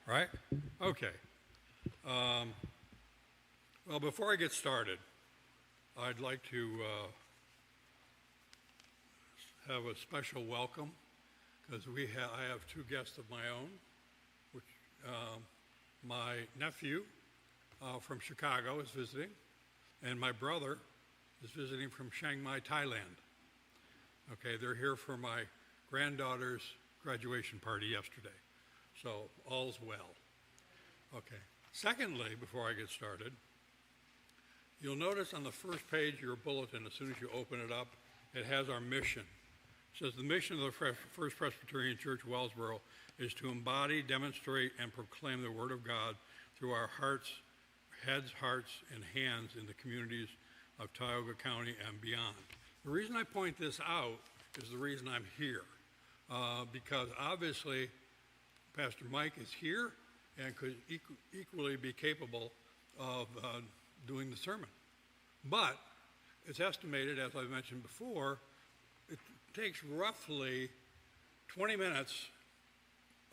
Right? Okay. Well, before I get started, I'd like to have a special welcome because I have two guests of my own, which my nephew from Chicago is visiting, and my brother is visiting from Chiang Mai, Thailand. Okay, they're here for my granddaughter's graduation party yesterday, so all's well. Okay. Secondly, before I get started, you'll notice on the first page of your bulletin, as soon as you open it up, it has our mission. It says the mission of the First Presbyterian Church, Wellsboro, is to embody, demonstrate, and proclaim the Word of God through our heads, hearts, and hands in the communities of Tioga County and beyond. The reason I point this out is the reason I'm here, because obviously Pastor Mike is here and could equally be capable of doing the sermon. But it's estimated, as I mentioned before, it takes roughly 20 minutes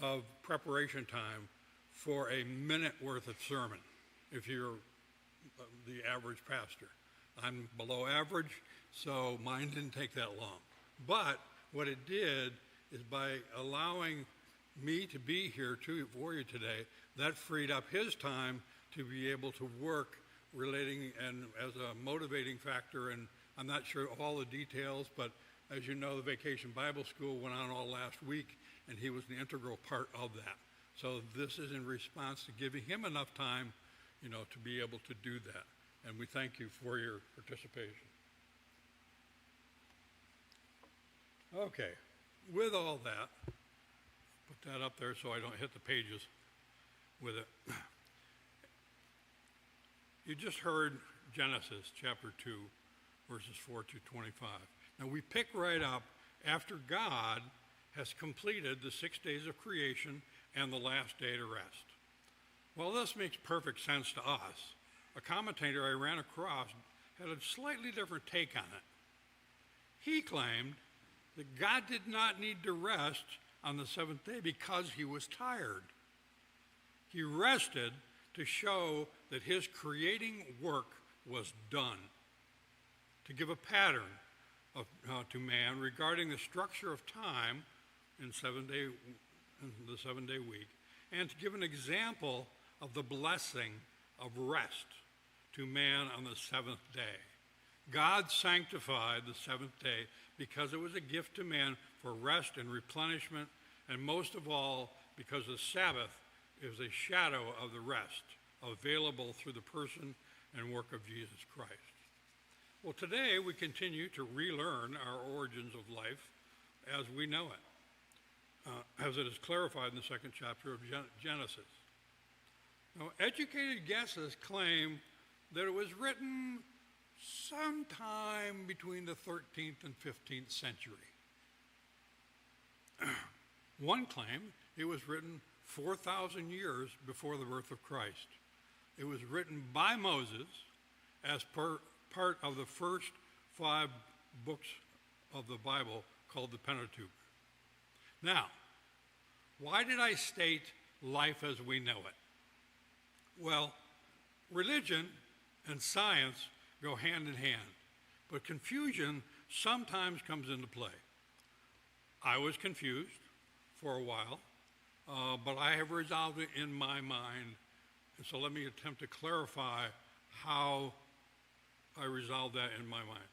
of preparation time for a minute worth of sermon, if you're the average pastor. I'm below average, so mine didn't take that long. But what it did is by allowing me to be here for you today, that freed up his time to be able to work relating and as a motivating factor. And I'm not sure all the details, but as you know, the Vacation Bible School went on all last week, and he was an integral part of that. So this is in response to giving him enough time, to be able to do that. And we thank you for your participation. Okay, with all that, put that up there so I don't hit the pages with it. You just heard Genesis chapter 2, verses 4 to 25. Now we pick right up after God has completed the 6 days of creation and the last day to rest. Well, this makes perfect sense to us. A commentator I ran across had a slightly different take on it. He claimed that God did not need to rest on the seventh day because he was tired. He rested to show that his creating work was done, to give a pattern to man regarding the structure of time in the 7-day week, and to give an example of the blessing of rest to man on the seventh day. God sanctified the seventh day because it was a gift to man for rest and replenishment, and most of all, because the Sabbath is a shadow of the rest available through the person and work of Jesus Christ. Well, today we continue to relearn our origins of life as we know it, as it is clarified in the second chapter of Genesis. Now, educated guesses claim that it was written sometime between the 13th and 15th century. One claim it was written 4,000 years before the birth of Christ. It was written by Moses as part of the first 5 books of the Bible called the Pentateuch. Now, why did I state life as we know it? Well, religion and science go hand in hand, but confusion sometimes comes into play. I was confused for a while, but I have resolved it in my mind, and so let me attempt to clarify how I resolved that in my mind.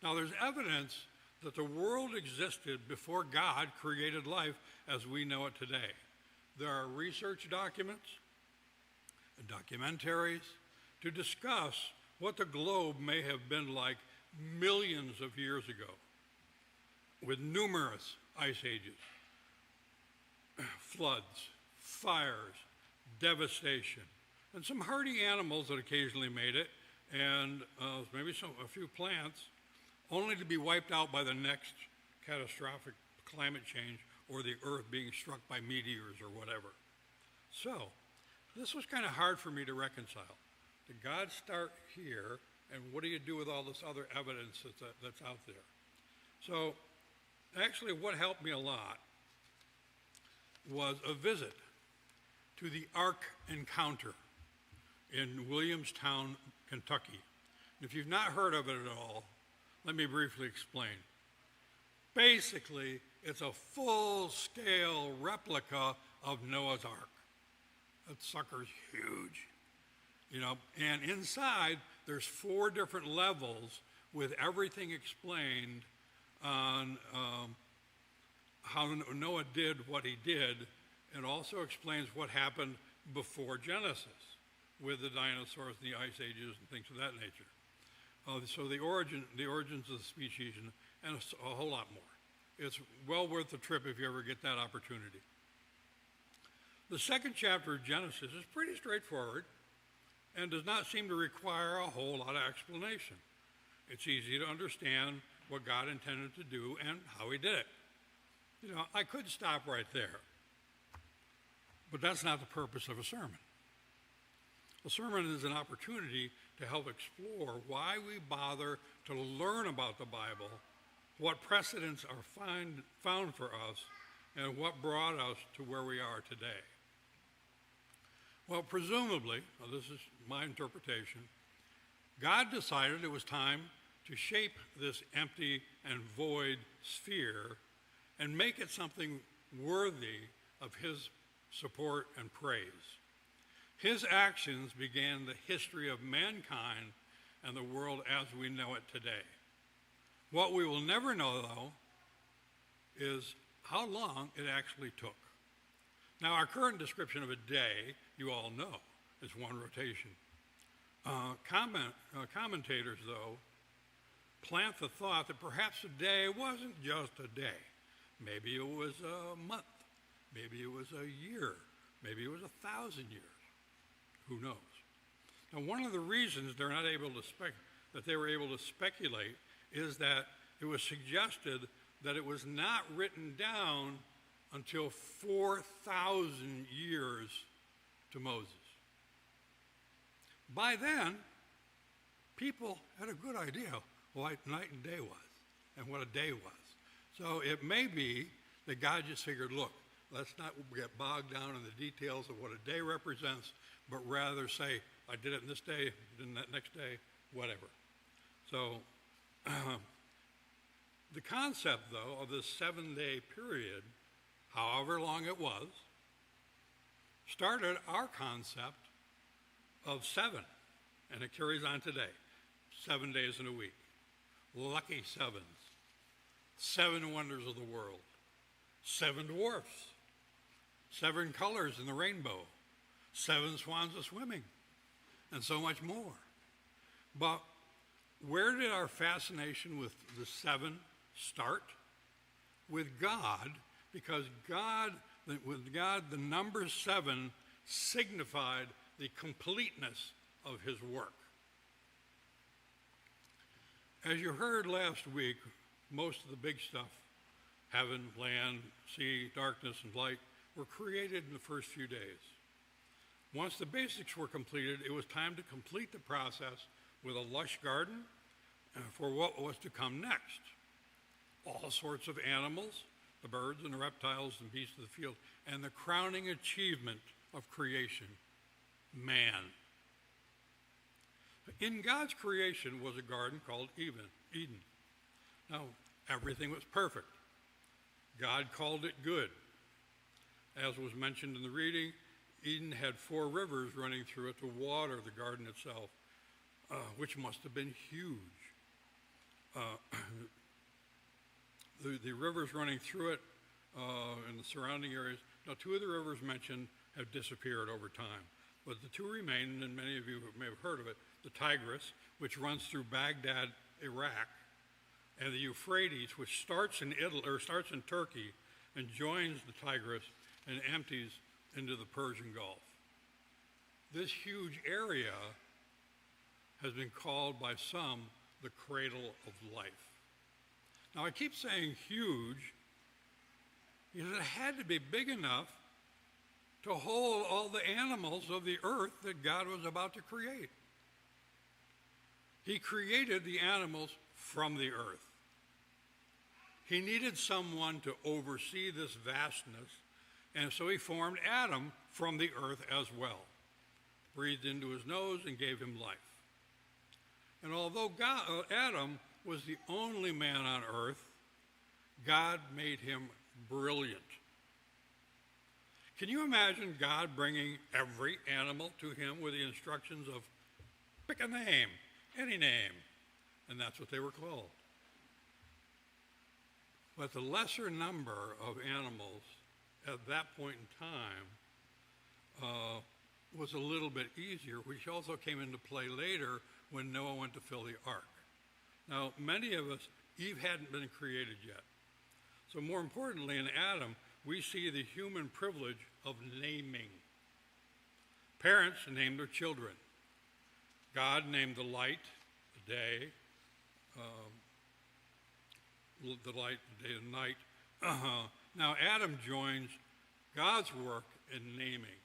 Now, there's evidence that the world existed before God created life as we know it today. There are research documents and documentaries to discuss what the globe may have been like millions of years ago, with numerous ice ages, floods, fires, devastation, and some hardy animals that occasionally made it, and maybe a few plants, only to be wiped out by the next catastrophic climate change or the earth being struck by meteors or whatever. So, this was kind of hard for me to reconcile. Did God start here, and what do you do with all this other evidence that's out there? So, actually what helped me a lot was a visit to the Ark Encounter in Williamstown, Kentucky. If you've not heard of it at all, let me briefly explain. Basically, it's a full-scale replica of Noah's Ark. That sucker's huge, and inside there's 4 different levels with everything explained on how Noah did what he did, and also explains what happened before Genesis with the dinosaurs, the ice ages, and things of that nature. So the origins of the species, and a whole lot more. It's well worth the trip if you ever get that opportunity. The second chapter of Genesis is pretty straightforward and does not seem to require a whole lot of explanation. It's easy to understand what God intended to do and how he did it. I could stop right there, but that's not the purpose of a sermon. A sermon is an opportunity to help explore why we bother to learn about the Bible, what precedents are found for us, and what brought us to where we are today. Well, presumably, this is my interpretation, God decided it was time to shape this empty and void sphere and make it something worthy of his support and praise. His actions began the history of mankind and the world as we know it today. What we will never know, though, is how long it actually took. Now, our current description of a day, you all know, is 1 rotation. Commentators, though, plant the thought that perhaps a day wasn't just a day. Maybe it was a month. Maybe it was a year. Maybe it was 1,000 years. Who knows? Now, one of the reasons they were able to speculate is that it was suggested that it was not written down until 4,000 years to Moses. By then, people had a good idea what night and day was and what a day was. So it may be that God just figured, look, let's not get bogged down in the details of what a day represents, but rather say, I did it in this day, did it that next day, whatever. So the concept, though, of this 7-day period, however long it was, started our concept of 7, and it carries on today. 7 days in a week. Lucky sevens. 7 wonders of the world. 7 dwarfs. 7 colors in the rainbow. 7 swans a swimming. And so much more. But where did our fascination with the 7 start? With God, because with God, the number 7 signified the completeness of his work. As you heard last week, most of the big stuff, heaven, land, sea, darkness, and light, were created in the first few days. Once the basics were completed, it was time to complete the process with a lush garden for what was to come next. All sorts of animals, the birds and the reptiles and beasts of the field, and the crowning achievement of creation, man. In God's creation was a garden called Eden. Now, everything was perfect. God called it good. As was mentioned in the reading, Eden had 4 rivers running through it to water the garden itself, which must have been huge. The rivers running through it in the surrounding areas, now 2 of the rivers mentioned have disappeared over time, but the 2 remain, and many of you may have heard of it, the Tigris, which runs through Baghdad, Iraq, and the Euphrates, which starts in Turkey and joins the Tigris and empties into the Persian Gulf. This huge area has been called by some the cradle of life. Now, I keep saying huge because it had to be big enough to hold all the animals of the earth that God was about to create. He created the animals from the earth. He needed someone to oversee this vastness, and so he formed Adam from the earth as well, breathed into his nose and gave him life. And although Adam was the only man on earth, God made him brilliant. Can you imagine God bringing every animal to him with the instructions of pick a name, any name, and that's what they were called. But the lesser number of animals at that point in time was a little bit easier, which also came into play later when Noah went to fill the ark. Now, many of us, Eve hadn't been created yet. So more importantly, in Adam, we see the human privilege of naming. Parents named their children. God named the light, the day, the light, the day and night. Now Adam joins God's work in naming.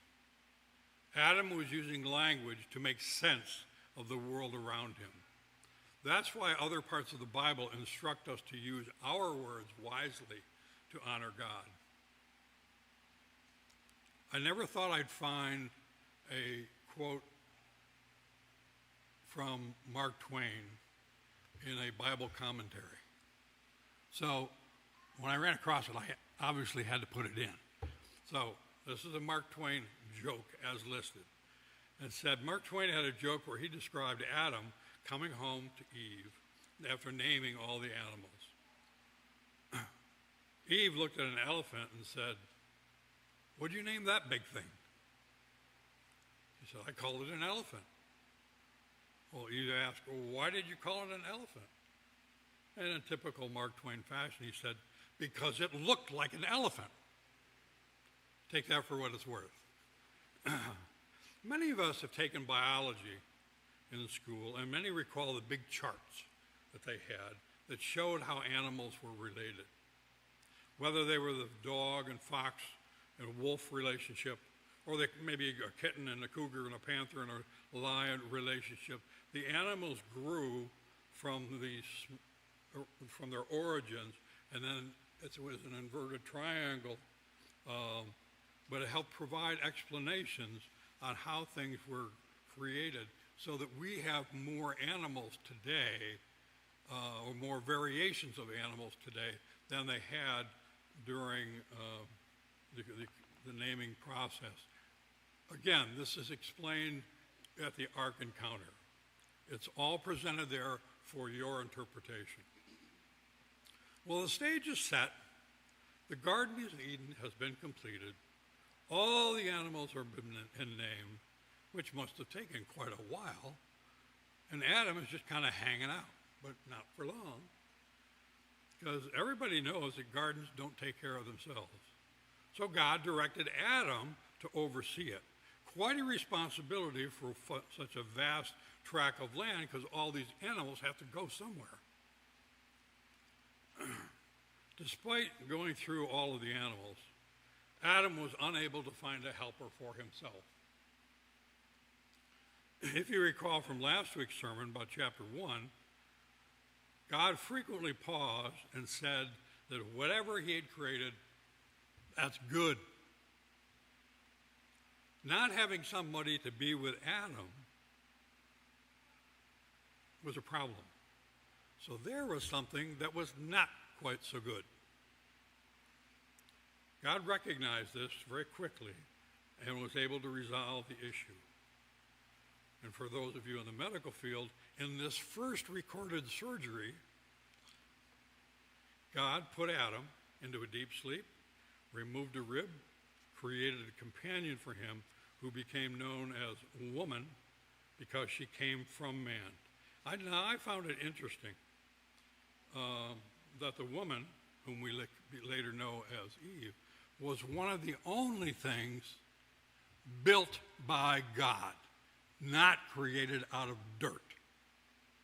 Adam was using language to make sense of the world around him. That's why other parts of the Bible instruct us to use our words wisely to honor God. I never thought I'd find a quote from Mark Twain in a Bible commentary. So when I ran across it, I obviously had to put it in. So this is a Mark Twain joke as listed. It said, Mark Twain had a joke where he described Adam coming home to Eve after naming all the animals. Eve looked at an elephant and said, "What'd you name that big thing?" He said, "I called it an elephant." Well, Eve asked, "Well, why did you call it an elephant?" And in typical Mark Twain fashion, he said, "Because it looked like an elephant." Take that for what it's worth. Many of us have taken biology in school, and many recall the big charts that they had that showed how animals were related. Whether they were the dog and fox and wolf relationship, or they maybe a kitten and a cougar and a panther and a lion relationship, the animals grew from their origins, and then it was an inverted triangle, but it helped provide explanations on how things were created so that we have more animals today, or more variations of animals today than they had during the naming process. Again, this is explained at the Ark encounter. It's all presented there for your interpretation. Well, the stage is set. The Garden of Eden has been completed. All the animals have been named, which must have taken quite a while. And Adam is just kind of hanging out, but not for long. Because everybody knows that gardens don't take care of themselves. So God directed Adam to oversee it. Quite a responsibility for such a vast tract of land, because all these animals have to go somewhere. Despite going through all of the animals, Adam was unable to find a helper for himself. If you recall from last week's sermon about chapter 1, God frequently paused and said that whatever he had created, that's good. Not having somebody to be with Adam was a problem. So there was something that was not quite so good. God recognized this very quickly and was able to resolve the issue. And for those of you in the medical field, in this first recorded surgery, God put Adam into a deep sleep, removed a rib, created a companion for him who became known as woman because she came from man. I found it interesting that the woman, whom we later know as Eve, was one of the only things built by God, not created out of dirt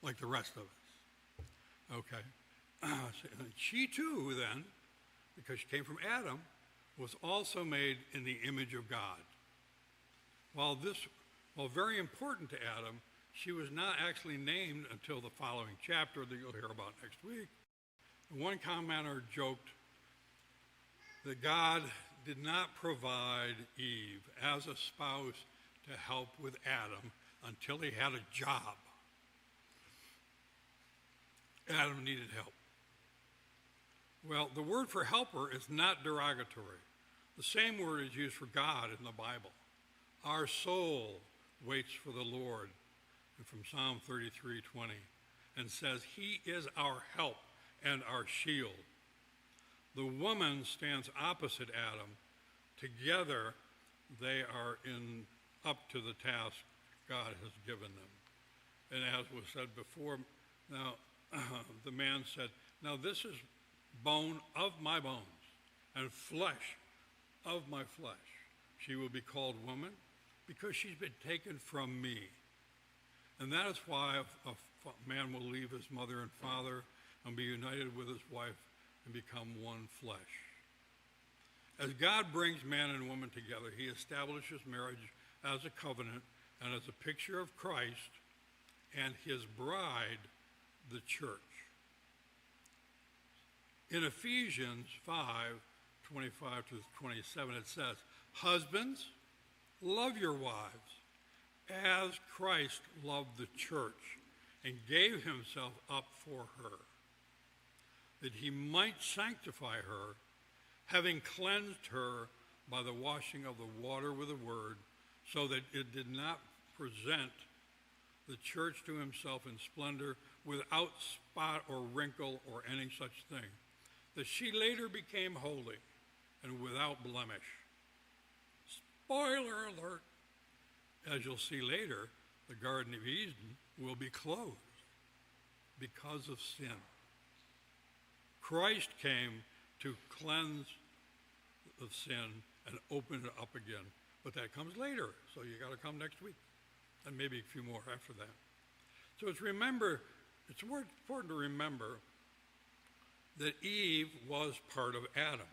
like the rest of us. Okay. She too then, because she came from Adam, was also made in the image of God. While very important to Adam, she was not actually named until the following chapter that you'll hear about next week. One commenter joked that God did not provide Eve as a spouse to help with Adam until he had a job. Adam needed help. Well, the word for helper is not derogatory. The same word is used for God in the Bible. Our soul waits for the Lord, from Psalm 33:20, and says, He is our help and our shield. The woman stands opposite Adam. Together, they are up to the task God has given them. And as was said before, now the man said, now this is bone of my bones and flesh of my flesh. She will be called woman because she's been taken from me. And that is why a man will leave his mother and father and be united with his wife and become one flesh. As God brings man and woman together, he establishes marriage as a covenant and as a picture of Christ and his bride, the church. In Ephesians 5:25-27, it says, husbands, love your wives as Christ loved the church and gave himself up for her, that he might sanctify her, having cleansed her by the washing of the water with the word, so that it did not present the church to himself in splendor, without spot or wrinkle or any such thing, that she later became holy and without blemish. Spoiler alert, as you'll see later, the Garden of Eden will be closed because of sin. Christ came to cleanse the sin and open it up again. But that comes later, so you got to come next week, and maybe a few more after that. So it's important to remember that Eve was part of Adam.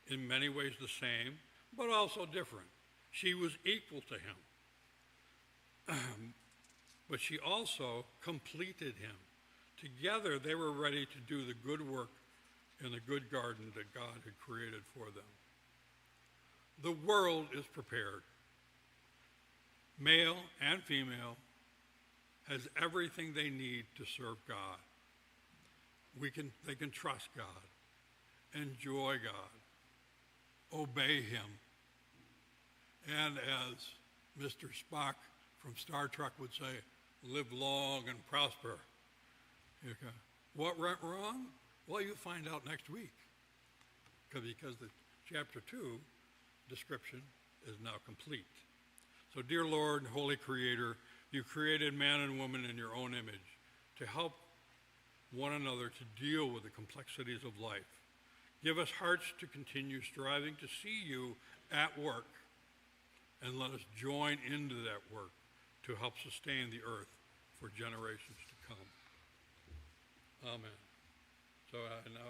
In many ways the same, but also different. She was equal to him. But she also completed him. Together they were ready to do the good work in the good garden that God had created for them. The world is prepared. Male and female has everything they need to serve God. They can trust God, enjoy God, obey him. And as Mr. Spock from Star Trek would say, live long and prosper. Okay. What went wrong? Well, you'll find out next week. Because the chapter 2 description is now complete. So, dear Lord, Holy Creator, you created man and woman in your own image to help one another to deal with the complexities of life. Give us hearts to continue striving to see you at work, and let us join into that work to help sustain the earth for generations to come. Amen. So now